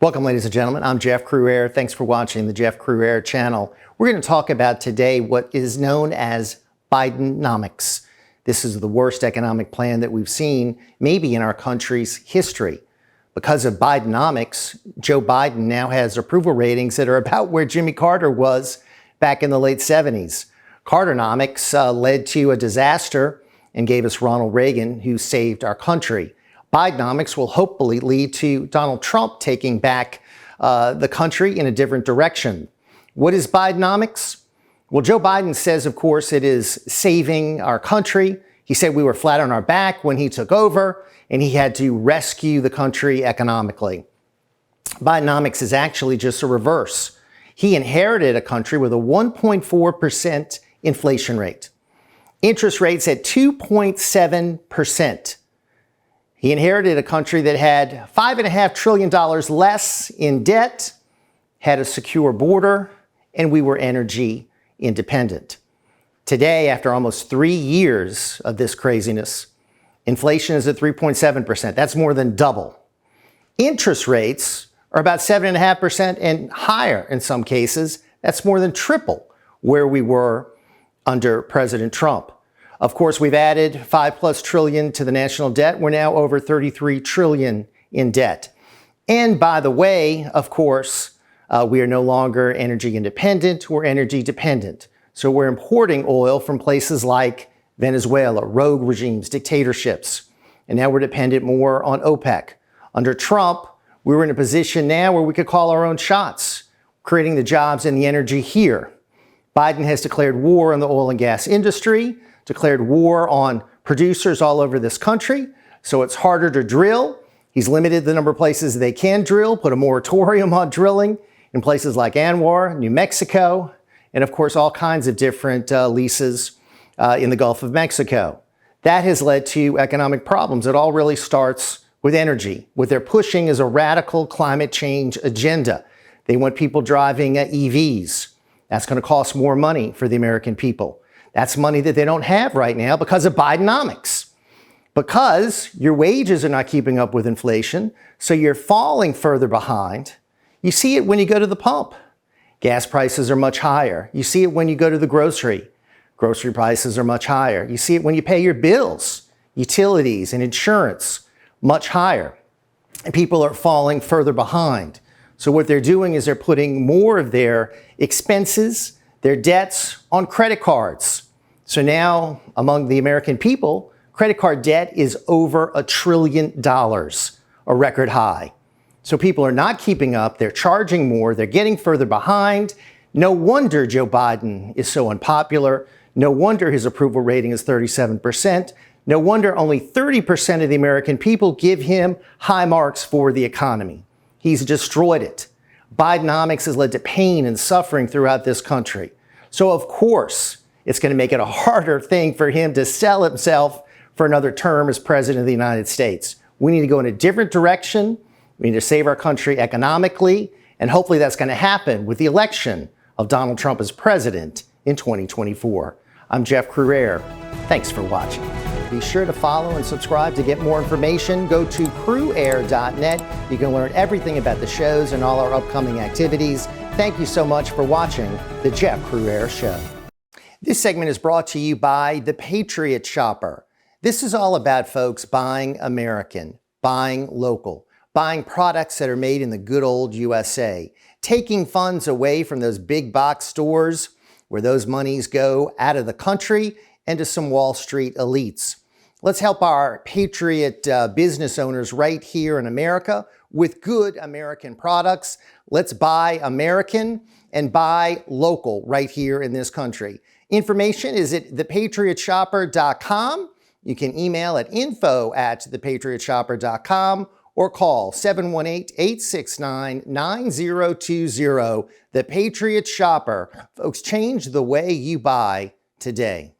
Welcome, ladies and gentlemen. I'm Jeff Crouere. Thanks for watching the Jeff Crouere channel. We're going to talk about today what is known as Bidenomics. This is the worst economic plan that we've seen maybe in our country's history. Because of Bidenomics, Joe Biden now has approval ratings that are about where Jimmy Carter was back in the late 70s. Carternomics led to a disaster and gave us Ronald Reagan, who saved our country. Bidenomics will hopefully lead to Donald Trump taking back the country in a different direction. What is Bidenomics? Well, Joe Biden says, of course, it is saving our country. He said we were flat on our back when he took over, and he had to rescue the country economically. Bidenomics is actually just a reverse. He inherited a country with a 1.4% inflation rate. Interest rates at 2.7%. He inherited a country that had $5.5 trillion less in debt, had a secure border, and we were energy independent. Today, after almost 3 years of this craziness, inflation is at 3.7%. That's more than double. Interest rates are about 7.5% and higher in some cases. That's more than triple where we were under President Trump. Of course, we've added $5+ trillion to the national debt. We're now over $33 trillion in debt. And by the way, of course, we are no longer energy independent, we're energy dependent. So we're importing oil from places like Venezuela, rogue regimes, dictatorships. And now we're dependent more on OPEC. Under Trump, we were in a position now where we could call our own shots, creating the jobs and the energy here. Biden has declared war on the oil and gas industry, declared war on producers all over this country, so it's harder to drill. He's limited the number of places they can drill, put a moratorium on drilling in places like Anwar, New Mexico, and of course all kinds of different leases in the Gulf of Mexico. That has led to economic problems. It all really starts with energy. What they're pushing is a radical climate change agenda. They want people driving EVs. That's going to cost more money for the American people. That's money that they don't have right now because of Bidenomics. Because your wages are not keeping up with inflation, so you're falling further behind. You see it when you go to the pump. Gas prices are much higher. You see it when you go to the grocery. Grocery prices are much higher. You see it when you pay your bills, utilities and insurance, much higher. And people are falling further behind. So what they're doing is they're putting more of their expenses, their debts on credit cards. So now, among the American people, credit card debt is over $1 trillion, a record high. So people are not keeping up, they're charging more, they're getting further behind. No wonder Joe Biden is so unpopular. No wonder his approval rating is 37%. No wonder only 30% of the American people give him high marks for the economy. He's destroyed it. Bidenomics has led to pain and suffering throughout this country. So of course, it's going to make it a harder thing for him to sell himself for another term as president of the United States. We need to go in a different direction. We need to save our country economically, and hopefully that's going to happen with the election of Donald Trump as president in 2024. I'm Jeff Crouere. Thanks for watching. Be sure to follow and subscribe to get more information. Go to crouere.net. You can learn everything about the shows and all our upcoming activities. Thank you so much for watching The Jeff Crouere Show. This segment is brought to you by The Patriot Shopper. This is all about folks buying American, buying local, buying products that are made in the good old USA, taking funds away from those big box stores where those monies go out of the country and to some Wall Street elites. Let's help our patriot business owners right here in America with good American products. Let's buy American and buy local right here in this country. Information is at thepatriotshopper.com. You can email at info@thepatriotshopper.com or call 718-869-9020. The Patriot Shopper. Folks, change the way you buy today.